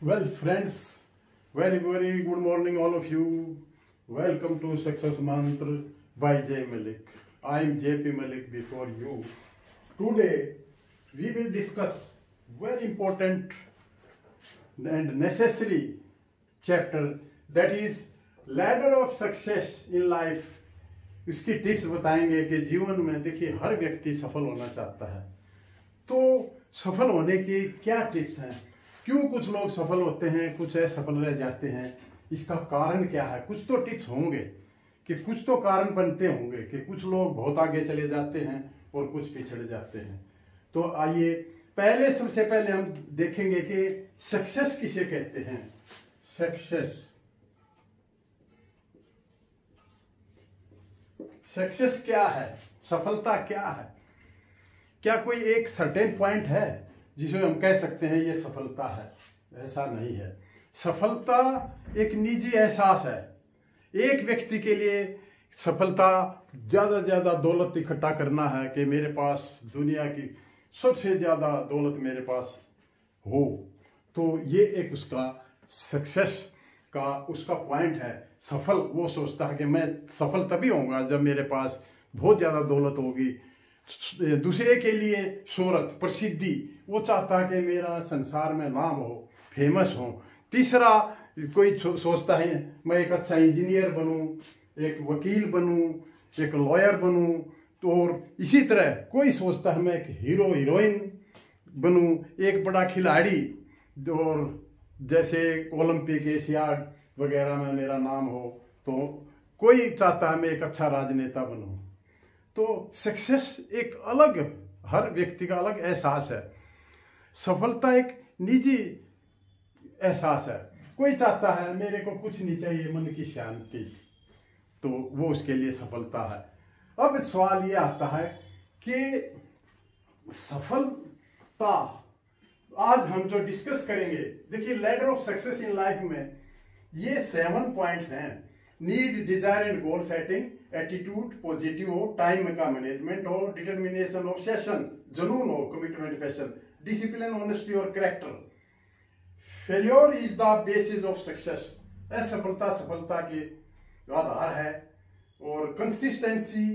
Well, friends, very good morning, all of you. Welcome to Success Mantra by J. Malik. I am J.P. Malik before you. Today, we will discuss very important and necessary chapter, that is ladder of success in life. इसकी tips बताएंगे कि जीवन में देखिए हर व्यक्ति सफल होना चाहता है, तो सफल होने की क्या टिप्स हैं, क्यों कुछ लोग सफल होते हैं, कुछ असफल रह जाते हैं, इसका कारण क्या है। कुछ तो टिप्स होंगे कि कुछ तो कारण बनते होंगे कि कुछ लोग बहुत आगे चले जाते हैं और कुछ पिछड़ जाते हैं। तो आइए पहले सबसे पहले हम देखेंगे कि सक्सेस किसे कहते हैं। सक्सेस क्या है, सफलता क्या है। क्या कोई एक सर्टेन पॉइंट है जिसे हम कह सकते हैं ये सफलता है? ऐसा नहीं है। सफलता एक निजी एहसास है। एक व्यक्ति के लिए सफलता ज़्यादा दौलत इकट्ठा करना है कि मेरे पास दुनिया की सबसे ज़्यादा दौलत मेरे पास हो, तो ये एक उसका सक्सेस का उसका पॉइंट है। सफल वो सोचता है कि मैं सफल तभी होऊंगा जब मेरे पास बहुत ज़्यादा दौलत होगी। दूसरे के लिए शोहरत, प्रसिद्धि, वो चाहता है कि मेरा संसार में नाम हो, फेमस हो। तीसरा कोई सोचता है मैं एक अच्छा इंजीनियर बनूं, एक वकील बनूं, एक लॉयर बनूं। तो और इसी तरह कोई सोचता है मैं एक हीरो हीरोइन बनूं, एक बड़ा खिलाड़ी, और जैसे ओलंपिक, एशियाड वगैरह में मेरा नाम हो। तो कोई चाहता है मैं एक अच्छा राजनेता बनूं। तो सक्सेस एक अलग, हर व्यक्ति का अलग एहसास है। सफलता एक निजी एहसास है। कोई चाहता है मेरे को कुछ नहीं चाहिए, मन की शांति, तो वो उसके लिए सफलता है। अब सवाल ये आता है कि सफलता आज हम जो डिस्कस करेंगे, देखिए ladder of success in life में ये 7 पॉइंट्स हैं। Need, desire and goal setting, attitude positive हो, टाइम का मैनेजमेंट हो, डिटर्मिनेशन, ऑब्सेशन, जुनून हो, कमिटमेंट, पैशन, डिसिप्लिन, ऑनेस्टी और character. Failure is the basis of success. असफलता सफलता के आधार है। और कंसिस्टेंसी,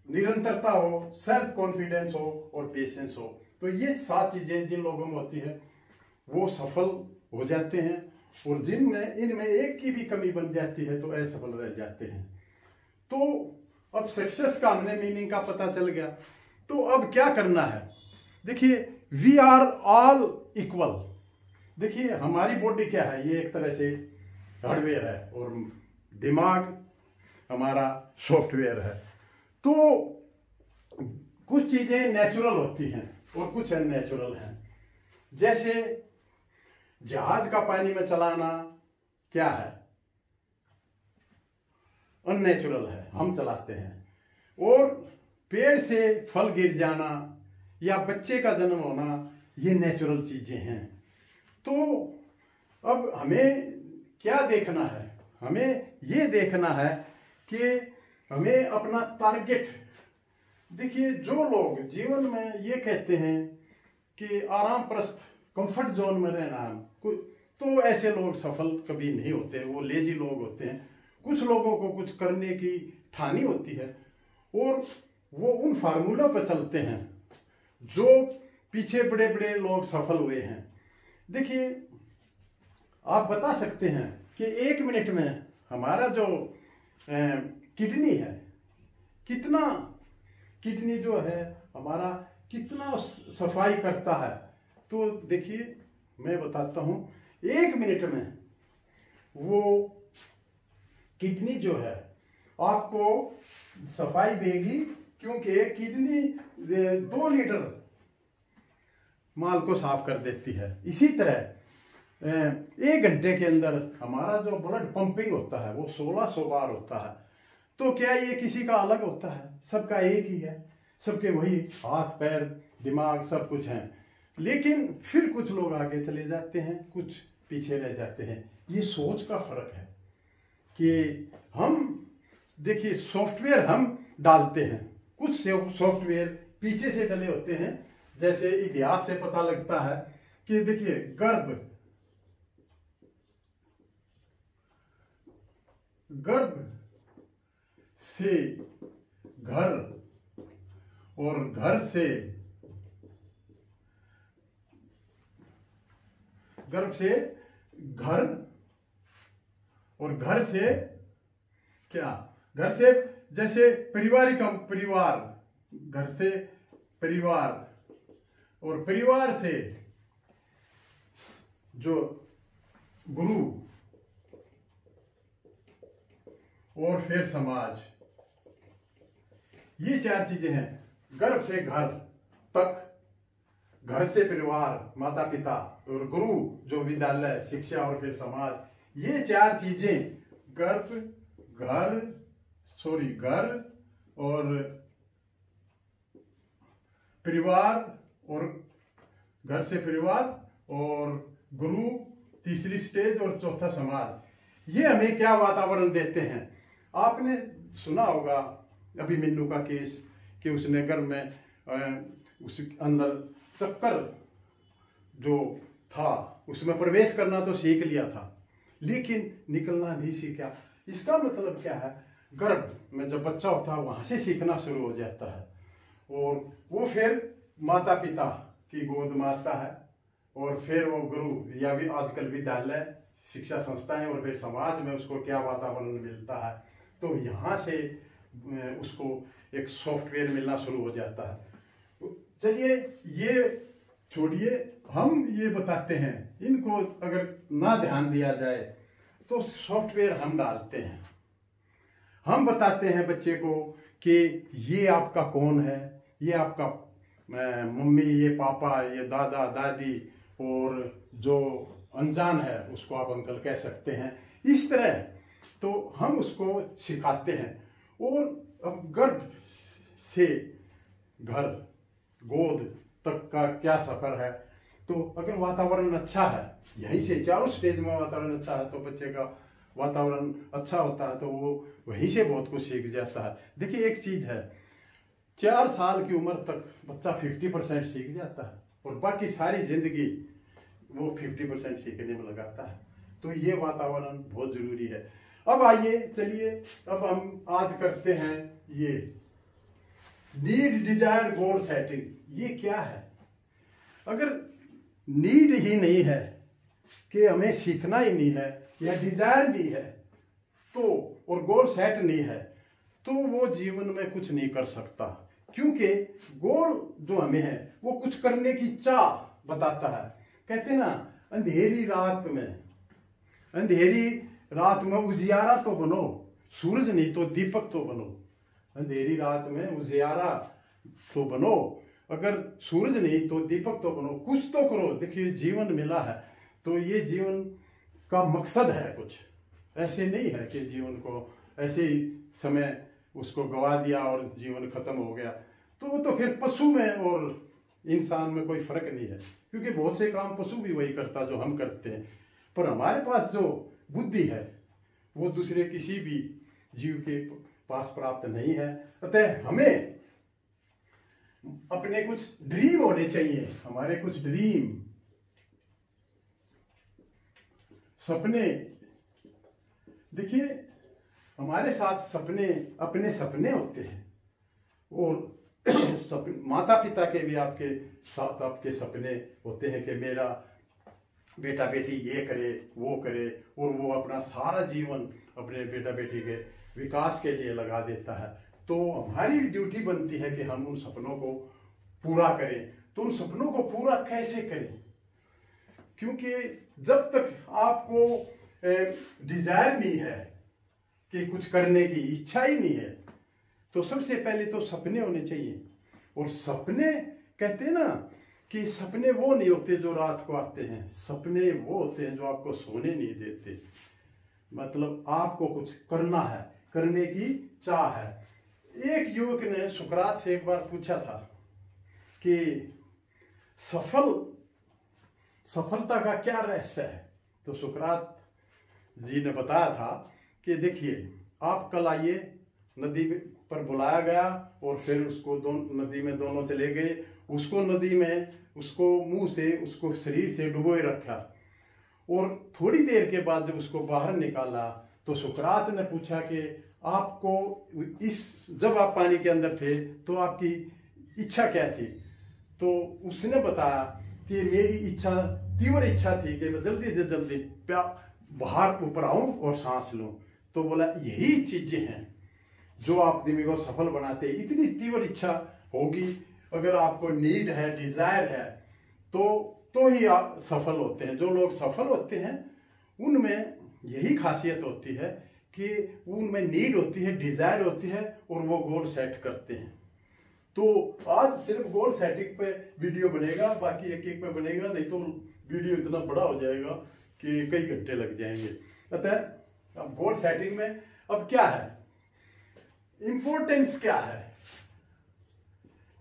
निरंतरता हो, सेल्फ कॉन्फिडेंस हो और पेशेंस हो। तो ये 7 चीजें जिन लोगों में होती है वो सफल हो जाते हैं, और जिनमें इनमें एक की भी कमी बन जाती है तो असफल रह जाते हैं। तो अब सक्सेस का हमने मीनिंग का पता चल गया, तो अब क्या करना है। देखिए वी आर ऑल इक्वल। देखिए हमारी बॉडी क्या है, ये एक तरह से हार्डवेयर है और दिमाग हमारा सॉफ्टवेयर है। तो कुछ चीजें नेचुरल होती हैं और कुछ अननेचुरल हैं। जैसे जहाज का पानी में चलाना क्या है, अननेचुरल है, हम चलाते हैं। और पेड़ से फल गिर जाना या बच्चे का जन्म होना, ये नेचुरल चीजें हैं। तो अब हमें क्या देखना है, हमें ये देखना है कि हमें अपना टारगेट, देखिए जो लोग जीवन में ये कहते हैं कि आराम प्रस्थ, कंफर्ट जोन में रहना, तो ऐसे लोग सफल कभी नहीं होते, वो लेजी लोग होते हैं। कुछ लोगों को कुछ करने की ठानी होती है और वो उन फार्मूलों पर चलते हैं जो पीछे बड़े बड़े लोग सफल हुए हैं। देखिए आप बता सकते हैं कि 1 मिनट में हमारा जो किडनी है, किडनी जो है हमारा कितना सफाई करता है। तो देखिए मैं बताता हूं, 1 मिनट में वो किडनी जो है आपको सफाई देगी, क्योंकि किडनी 2 लीटर माल को साफ कर देती है। इसी तरह 1 घंटे के अंदर हमारा जो ब्लड पंपिंग होता है वो 1600 बार होता है। तो क्या ये किसी का अलग होता है? सबका एक ही है, सबके वही हाथ पैर दिमाग सब कुछ हैं। लेकिन फिर कुछ लोग आगे चले जाते हैं, कुछ पीछे रह जाते हैं। ये सोच का फर्क है कि हम देखिए सॉफ्टवेयर हम डालते हैं, कुछ सॉफ्टवेयर पीछे से डले होते हैं। जैसे इतिहास से पता लगता है कि देखिए गर्भ गर्भ से घर और घर से गर्भ से घर और घर से क्या, घर से जैसे पारिवारिक परिवार, घर से परिवार और परिवार से जो गुरु और फिर समाज, ये चार चीजें हैं। गर्भ से घर तक, घर से परिवार माता पिता और गुरु जो विद्यालय शिक्षा और फिर समाज, ये चार चीजें गर्भ घर और परिवार और घर से परिवार और गुरु तीसरी स्टेज और चौथा समाज, ये हमें क्या वातावरण देते हैं। आपने सुना होगा अभिमन्यु का केस कि उसने घर में उस अंदर चक्कर जो था उसमें प्रवेश करना तो सीख लिया था लेकिन निकलना नहीं सीखा। इसका मतलब क्या है, गर्भ में जब बच्चा होता है वहां से सीखना शुरू हो जाता है और वो फिर माता पिता की गोद में आता है और फिर वो गुरु या भी आजकल विद्यालय शिक्षा संस्थाएं और फिर समाज में उसको क्या वातावरण मिलता है, तो यहाँ से उसको एक सॉफ्टवेयर मिलना शुरू हो जाता है। चलिए ये छोड़िए, हम ये बताते हैं, इनको अगर ना ध्यान दिया जाए तो सॉफ्टवेयर हम डालते हैं, हम बताते हैं बच्चे को कि ये आपका कौन है, ये आपका मम्मी, ये पापा, ये दादा दादी, और जो अनजान है उसको आप अंकल कह सकते हैं। इस तरह तो हम उसको सिखाते हैं। और अब गर्भ से घर गोद तक का क्या सफर है, तो अगर वातावरण अच्छा है, यहीं से चारों स्टेज में वातावरण अच्छा है तो बच्चे का वातावरण अच्छा होता है तो वो वहीं से बहुत कुछ सीख जाता है। देखिए एक चीज है, 4 साल की उम्र तक बच्चा 50% सीख जाता है और बाकी सारी जिंदगी वो 50% सीखने में लगाता है। तो ये वातावरण बहुत जरूरी है। अब आइए चलिए अब हम आज करते हैं ये नीड डिजायर गोल सेटिंग। ये क्या है, अगर नीड ही नहीं है कि हमें सीखना ही नहीं है या डिजायर नहीं है तो और गोल सेट नहीं है तो वो जीवन में कुछ नहीं कर सकता, क्योंकि गोल जो हमें है वो कुछ करने की चाह बताता है। कहते हैं ना, अंधेरी रात में उजियारा तो बनो, सूरज नहीं तो दीपक तो बनो। अंधेरी रात में उजियारा तो बनो, अगर सूरज नहीं तो दीपक तो बनो, कुछ तो करो। देखिए जीवन मिला है तो ये जीवन का मकसद है, कुछ ऐसे नहीं है कि जीवन को ऐसे ही समय उसको गवा दिया और जीवन खत्म हो गया। तो वो तो फिर पशु में और इंसान में कोई फर्क नहीं है, क्योंकि बहुत से काम पशु भी वही करता जो हम करते हैं। पर हमारे पास जो बुद्धि है वो दूसरे किसी भी जीव के पास प्राप्त नहीं है। अतः हमें अपने कुछ ड्रीम होने चाहिए, हमारे कुछ ड्रीम सपने। देखिए हमारे साथ सपने अपने सपने होते हैं और माता पिता के भी आपके साथ आपके सपने होते हैं कि मेरा बेटा बेटी ये करे वो करे, और वो अपना सारा जीवन अपने बेटा बेटी के विकास के लिए लगा देता है। तो हमारी ड्यूटी बनती है कि हम उन सपनों को पूरा करें। तो उन सपनों को पूरा कैसे करें, क्योंकि जब तक आपको डिजायर नहीं है कि कुछ करने की इच्छा ही नहीं है, तो सबसे पहले तो सपने होने चाहिए। और सपने कहते हैं ना कि सपने वो नहीं होते जो रात को आते हैं, सपने वो होते हैं जो आपको सोने नहीं देते। मतलब आपको कुछ करना है, करने की चाह है। एक युवक ने सुकरात से एक बार पूछा था कि सफलता का क्या रहस्य है। तो सुकरात जी ने बताया था कि देखिए आप कल आइए, नदी पर बुलाया गया और फिर उसको नदी में दोनों चले गए, उसको नदी में उसको मुंह से उसको शरीर से डुबोए रखा और थोड़ी देर के बाद जब उसको बाहर निकाला तो सुकरात ने पूछा कि आपको जब आप पानी के अंदर थे तो आपकी इच्छा क्या थी? तो उसने बताया कि मेरी इच्छा, तीव्र इच्छा थी कि मैं जल्दी से जल्दी बाहर ऊपर आऊं और सांस लूं। तो बोला यही चीजें हैं जो आदमी को सफल बनाते हैं। इतनी तीव्र इच्छा होगी, अगर आपको नीड है, डिजायर है, तो ही आप सफल होते हैं। जो लोग सफल होते हैं उनमें यही खासियत होती है कि उनमें नीड होती है, डिजायर होती है और वो गोल सेट करते हैं। तो आज सिर्फ गोल सेटिंग पे वीडियो बनेगा, बाकी एक एक पे बनेगा, नहीं तो वीडियो इतना बड़ा हो जाएगा कि कई घंटे लग जाएंगे। अतः अब गोल सेटिंग में अब क्या है, इंपॉर्टेंस क्या है?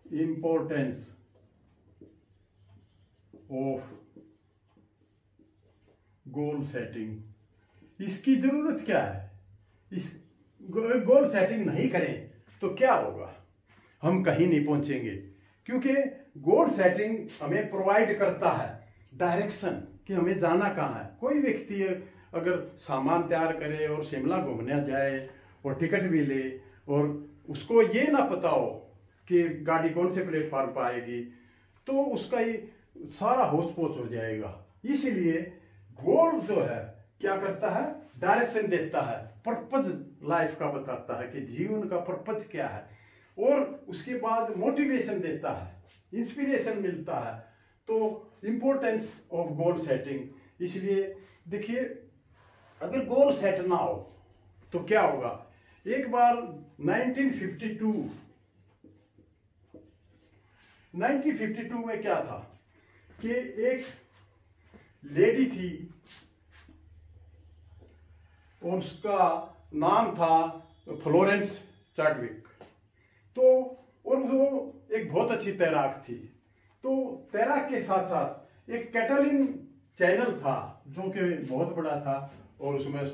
इंपॉर्टेंस ऑफ गोल सेटिंग, इसकी जरूरत क्या है? इस गोल सेटिंग नहीं करें तो क्या होगा? हम कहीं नहीं पहुंचेंगे, क्योंकि गोल सेटिंग हमें प्रोवाइड करता है डायरेक्शन कि हमें जाना कहाँ है। कोई व्यक्ति अगर सामान तैयार करे और शिमला घूमने जाए और टिकट भी ले और उसको ये ना पता हो कि गाड़ी कौन से प्लेटफॉर्म पर आएगी, तो उसका ये सारा होच पोच हो जाएगा। इसलिए गोल जो है क्या करता है, डायरेक्शन देता है, पर्पज लाइफ का बताता है कि जीवन का पर्पज क्या है, और उसके बाद मोटिवेशन देता है, इंस्पिरेशन मिलता है। तो इंपॉर्टेंस ऑफ गोल सेटिंग। इसलिए देखिए, अगर गोल सेट ना हो तो क्या होगा? एक बार 1952 में क्या था कि एक लेडी थी और उसका नाम था फ्लोरेंस चाडविक। तो और वो एक बहुत अच्छी तैराक थी। तो तैराक के साथ साथ एक कैटलिन चैनल था जो कि बहुत बड़ा था, और उसमें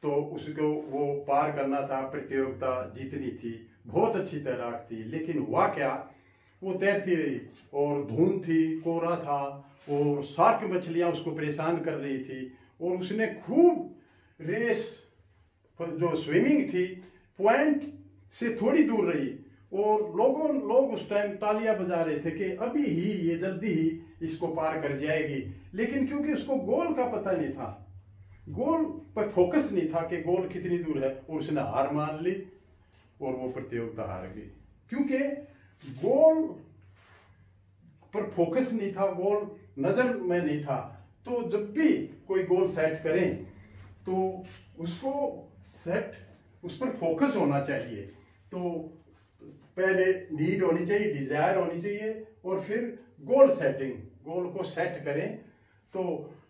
तो उसको वो पार करना था, प्रतियोगिता जीतनी थी। बहुत अच्छी तैराक थी, लेकिन हुआ क्या, वो तैरती रही और धुंध थी, कोहरा था और शार्क मछलियां उसको परेशान कर रही थी, और उसने खूब रेस जो स्विमिंग थी पॉइंट से थोड़ी दूर रही, और लोग उस टाइम तालियां बजा रहे थे कि अभी ही ये जल्दी ही इसको पार कर जाएगी। लेकिन क्योंकि उसको गोल का पता नहीं था, गोल पर फोकस नहीं था कि गोल कितनी दूर है, और उसने हार मान ली और वो प्रतियोगिता हार गई। क्योंकि गोल पर फोकस नहीं था, गोल नजर में नहीं था। तो जब भी कोई गोल सेट करें तो उसको उस पर फोकस होना चाहिए। तो पहले नीड होनी चाहिए, डिजायर होनी चाहिए, और फिर गोल सेटिंग, गोल को सेट करें। तो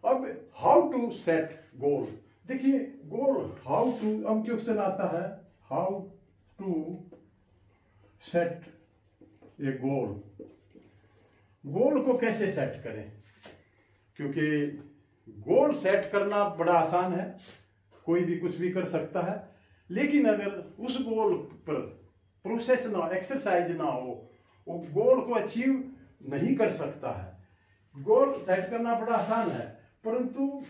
अब हाउ टू सेट गोल, देखिए गोल हाउ टू, अब क्वेश्चन आता है हाउ टू सेट ए गोल। गोल को कैसे सेट करें? क्योंकि गोल सेट करना बड़ा आसान है, कोई भी कुछ भी कर सकता है, लेकिन अगर उस गोल पर प्रोसेस ना हो, एक्सरसाइज ना हो, वो गोल को अचीव नहीं कर सकता है। गोल सेट करना बड़ा आसान है, परंतु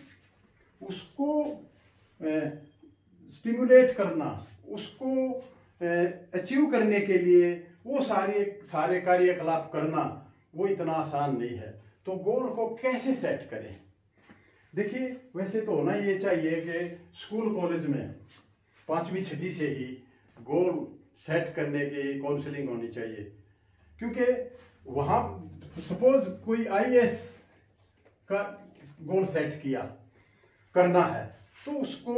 उसको स्टिमुलेट करना, उसको अचीव करने के लिए वो सारे कार्यकलाप करना, वो इतना आसान नहीं है। तो गोल को कैसे सेट करें? देखिए, वैसे तो होना ये चाहिए कि स्कूल कॉलेज में 5वीं 6वीं से ही गोल सेट करने की काउंसलिंग होनी चाहिए, क्योंकि वहाँ सपोज कोई आईएएस का गोल सेट करना है, तो उसको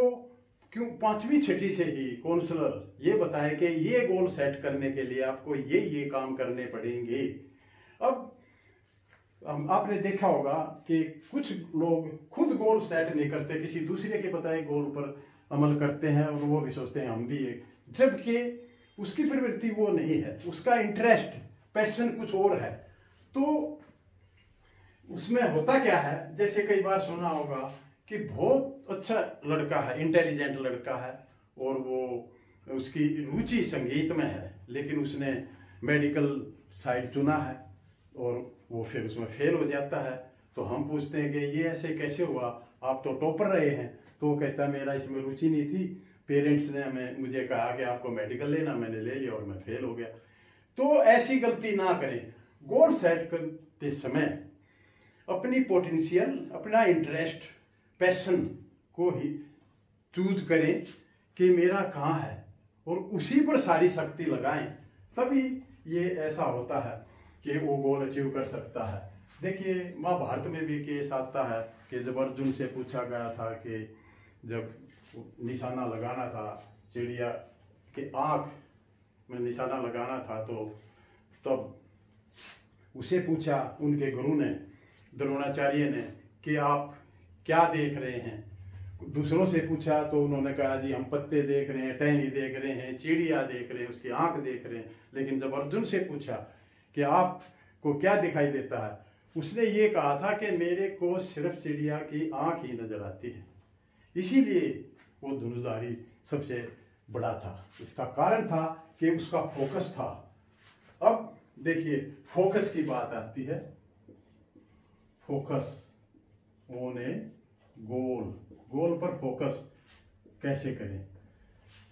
क्यों 5वीं 6वीं से ही काउंसलर ये बताए कि ये गोल सेट करने के लिए आपको ये काम करने पड़ेंगे। अब आपने देखा होगा कि कुछ लोग खुद गोल सेट नहीं करते, किसी दूसरे के बताए गोल पर अमल करते हैं, और वो भी सोचते हैं हम भी एक, जबकि उसकी प्रवृत्ति वो नहीं है, उसका इंटरेस्ट, पैशन कुछ और है। तो उसमें होता क्या है, जैसे कई बार सुना होगा कि बहुत अच्छा लड़का है, इंटेलिजेंट लड़का है, और वो उसकी रुचि संगीत में है, लेकिन उसने मेडिकल साइड चुना है और वो फिर उसमें फेल हो जाता है। तो हम पूछते हैं कि ये ऐसे कैसे हुआ, आप तो टॉपर रहे हैं। तो वो कहता है मेरा इसमें रुचि नहीं थी, पेरेंट्स ने मुझे कहा कि आपको मेडिकल लेना, मैंने ले लिया और मैं फेल हो गया। तो ऐसी गलती ना करें। गोल सेट करते समय अपनी पोटेंशियल, अपना इंटरेस्ट, पैशन को ही चूज करें कि मेरा कहाँ है और उसी पर सारी शक्ति लगाएं, तभी ये ऐसा होता है कि वो गोल अचीव कर सकता है। देखिए महाभारत में भी केस आता है कि जब अर्जुन से पूछा गया था कि जब निशाना लगाना था चिड़िया के आँख में निशाना लगाना था, तो तब उसे पूछा उनके गुरु ने, द्रोणाचार्य ने, कि आप क्या देख रहे हैं। दूसरों से पूछा तो उन्होंने कहा जी हम पत्ते देख रहे हैं, टहनी देख रहे हैं, चिड़िया देख रहे हैं, उसकी आंख देख रहे हैं। लेकिन जब अर्जुन से पूछा कि आपको क्या दिखाई देता है, उसने ये कहा था कि मेरे को सिर्फ चिड़िया की आंख ही नजर आती है। इसीलिए वो धनुर्धारी सबसे बड़ा था। इसका कारण था कि उसका फोकस था। अब देखिए फोकस की बात आती है। फोकस ऑन ए गोल, गोल पर फोकस कैसे करें।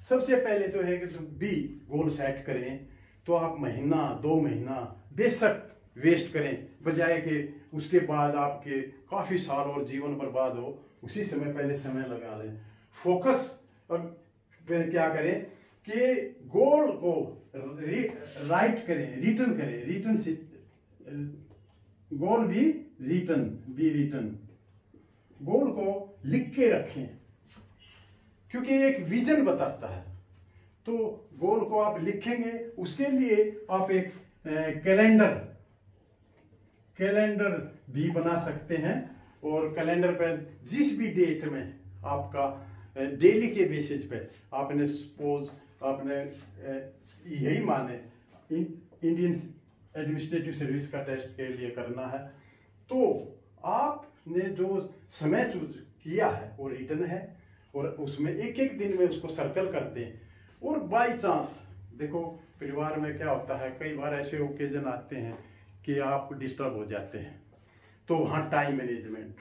सबसे पहले तो है कि जब भी गोल सेट करें तो आप महीना 2 महीना बेशक वेस्ट करें, बजाय कि उसके बाद आपके काफ़ी साल और जीवन बर्बाद हो। उसी समय पहले समय लगा लें। फोकस क्या करें कि गोल को राइट करें, रिटर्न करें, रिटर्न से गोल भी रिटर्न, गोल को लिख के रखें, क्योंकि एक विजन बताता है। तो गोल को आप लिखेंगे, उसके लिए आप एक कैलेंडर भी बना सकते हैं, और कैलेंडर पर जिस भी डेट में आपका डेली के बेसिस पे आपने सपोज आपने यही माने इंडियन एडमिनिस्ट्रेटिव सर्विस का टेस्ट के लिए करना है, तो आपने जो समय चूज किया है वो रिटर्न है, और उसमें एक एक दिन में उसको सर्कल कर दें। और बाई चांस देखो परिवार में क्या होता है, कई बार ऐसे ओकेजन आते हैं कि आप डिस्टर्ब हो जाते हैं, तो वहाँ टाइम मैनेजमेंट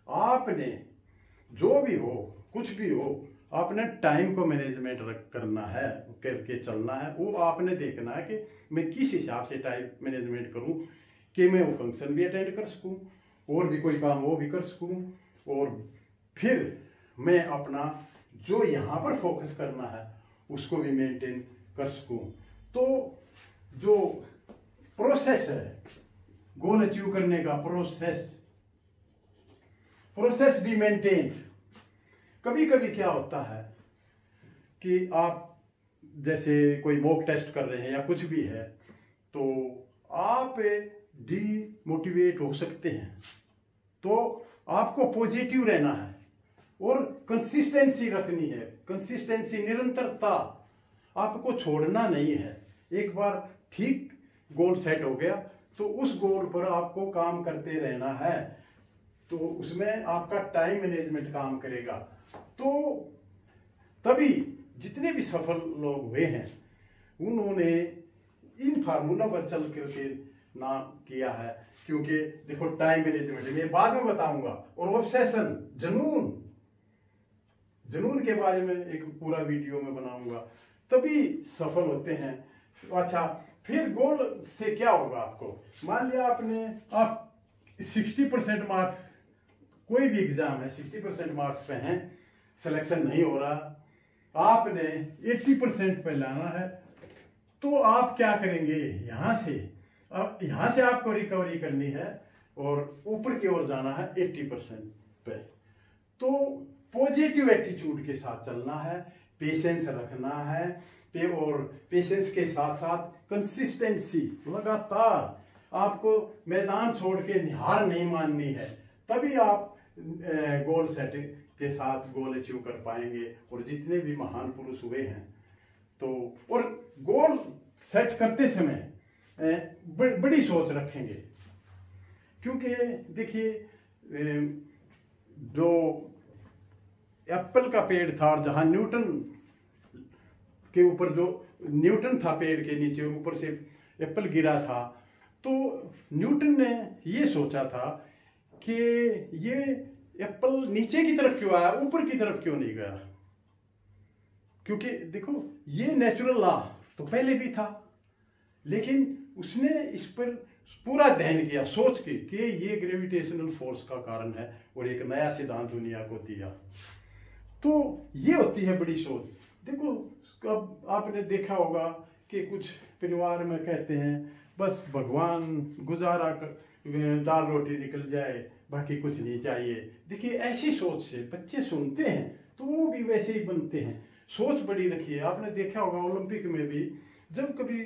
आपने जो भी हो, कुछ भी हो, आपने टाइम को मैनेजमेंट करना है, करके चलना है। वो आपने देखना है कि मैं किस हिसाब से टाइम मैनेजमेंट करूं कि मैं वो फंक्शन भी अटेंड कर सकूं और भी कोई काम वो भी कर सकूं, और फिर मैं अपना जो यहाँ पर फोकस करना है उसको भी मेंटेन कर सकूं। तो जो प्रोसेस है गोल अचीव करने का, प्रोसेस भी मेंटेन। कभी कभी क्या होता है कि आप जैसे कोई मॉक टेस्ट कर रहे हैं या कुछ भी है, तो आप डीमोटिवेट हो सकते हैं। तो आपको पॉजिटिव रहना है और कंसिस्टेंसी रखनी है। कंसिस्टेंसी, निरंतरता, आपको छोड़ना नहीं है। एक बार ठीक गोल सेट हो गया तो उस गोल पर आपको काम करते रहना है, तो उसमें आपका टाइम मैनेजमेंट काम करेगा। तो तभी जितने भी सफल लोग हुए हैं उन्होंने इन फार्मूला पर चल करके नाम किया है। क्योंकि देखो टाइम मैनेजमेंट मैं बाद में बताऊंगा, और ऑब्सेशन, जुनून के बारे में एक पूरा वीडियो में बनाऊंगा, तभी सफल होते हैं। अच्छा, फिर गोल से क्या होगा आपको, मान लिया आप 60% मार्क्स, कोई भी एग्जाम है 60% मार्क्स पे हैं, सिलेक्शन नहीं हो रहा, आपने 80% पे लाना है, तो आप क्या करेंगे, यहाँ से आपको रिकवरी करनी है और ऊपर की ओर जाना है 80% पे। तो पॉजिटिव एटीट्यूड के साथ चलना है, पेशेंस रखना है, और पेशेंस के साथ साथ कंसिस्टेंसी, लगातार आपको मैदान छोड़ के हार नहीं माननी है, तभी आप गोल सेटिंग के साथ गोल अचीव कर पाएंगे। और जितने भी महान पुरुष हुए हैं, तो और गोल सेट करते समय बड़ी सोच रखेंगे, क्योंकि देखिए जो एप्पल का पेड़ था और जहां न्यूटन के ऊपर, जो न्यूटन था पेड़ के नीचे और ऊपर से एप्पल गिरा था, तो न्यूटन ने ये सोचा था कि ये एप्पल नीचे की तरफ क्यों आया, ऊपर की तरफ क्यों नहीं गया? क्योंकि देखो ये नेचुरल लॉ तो पहले भी था, लेकिन उसने इस पर पूरा अध्ययन किया सोच के कि ये ग्रेविटेशनल फोर्स का कारण है और एक नया सिद्धांत दुनिया को दिया। तो ये होती है बड़ी सोच। देखो अब आपने देखा होगा कि कुछ परिवार में कहते हैं बस भगवान गुजारा कर, दाल रोटी निकल जाए, बाकी कुछ नहीं चाहिए। देखिए ऐसी सोच से बच्चे सुनते हैं तो वो भी वैसे ही बनते हैं। सोच बड़ी रखिए। आपने देखा होगा ओलंपिक में भी जब कभी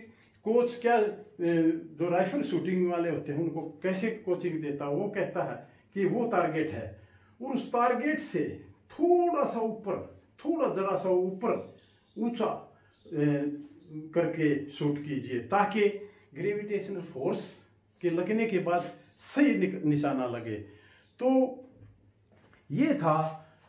कोच क्या जो राइफल शूटिंग वाले होते हैं उनको कैसे कोचिंग देता है, वो कहता है कि वो टारगेट है और उस टारगेट से थोड़ा सा ऊपर, थोड़ा जरा सा ऊपर ऊंचा करके शूट कीजिए ताकि ग्रेविटेशनल फोर्स के लगने के बाद सही निशाना लगे। तो ये था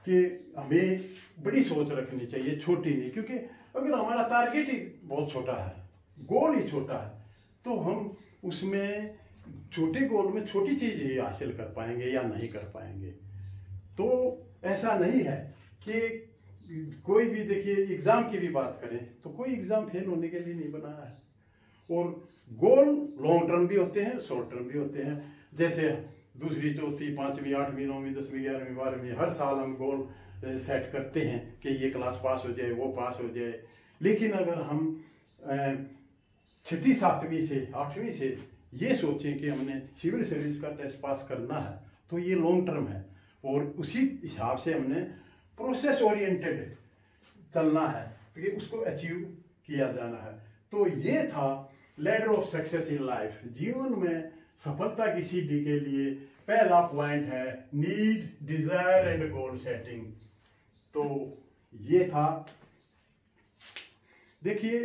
कि हमें बड़ी सोच रखनी चाहिए, छोटी नहीं। क्योंकि अगर हमारा टारगेट ही बहुत छोटा है, गोल ही छोटा है, तो हम उसमें छोटे गोल में छोटी चीज ही हासिल कर पाएंगे या नहीं कर पाएंगे। तो ऐसा नहीं है कि कोई भी, देखिए एग्जाम की भी बात करें तो कोई एग्जाम फेल होने के लिए नहीं बना है, और गोल लॉन्ग टर्म भी होते हैं, शॉर्ट टर्म भी होते हैं। जैसे दूसरी, चौथी, 5वीं, 8वीं, 9वीं, 10वीं, 11वीं, 12वीं हर साल हम गोल सेट करते हैं कि ये क्लास पास हो जाए, वो पास हो जाए। लेकिन अगर हम 6ठी, 7वीं से 8वीं से ये सोचें कि हमने सिविल सर्विस का टेस्ट पास करना है तो ये लॉन्ग टर्म है, और उसी हिसाब से हमने प्रोसेस ओरिएंटेड चलना है क्योंकि उसको अचीव किया जाना है। तो ये था ladder of success in life. जीवन में सफलता की सीढ़ी के लिए पहला पॉइंट है need, desire and goal setting. तो ये था। देखिए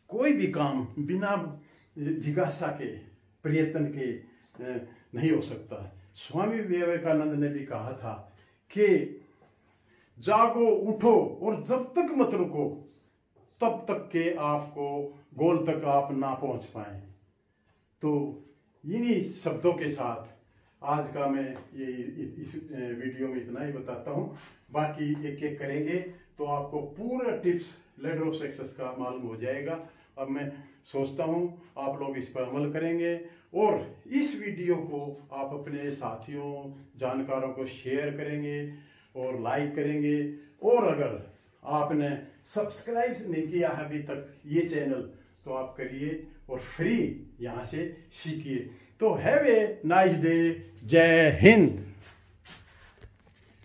कोई भी काम बिना जिज्ञासा के, प्रयत्न के नहीं हो सकता। स्वामी विवेकानंद ने भी कहा था कि जागो, उठो और जब तक मत रुको तब तक के आपको गोल तक आप ना पहुंच पाए। तो इन्हीं शब्दों के साथ आज का मैं ये इस वीडियो में इतना ही बताता हूँ। बाकी एक एक करेंगे तो आपको पूरा टिप्स लैडर ऑफ सक्सेस का मालूम हो जाएगा। अब मैं सोचता हूँ आप लोग इस पर अमल करेंगे और इस वीडियो को आप अपने साथियों, जानकारों को शेयर करेंगे और लाइक करेंगे। और अगर आपने सब्सक्राइब नहीं किया है अभी तक ये चैनल तो आप करिए और फ्री यहाँ से सीखिए। तो हैव ए नाइस डे। जय हिंद।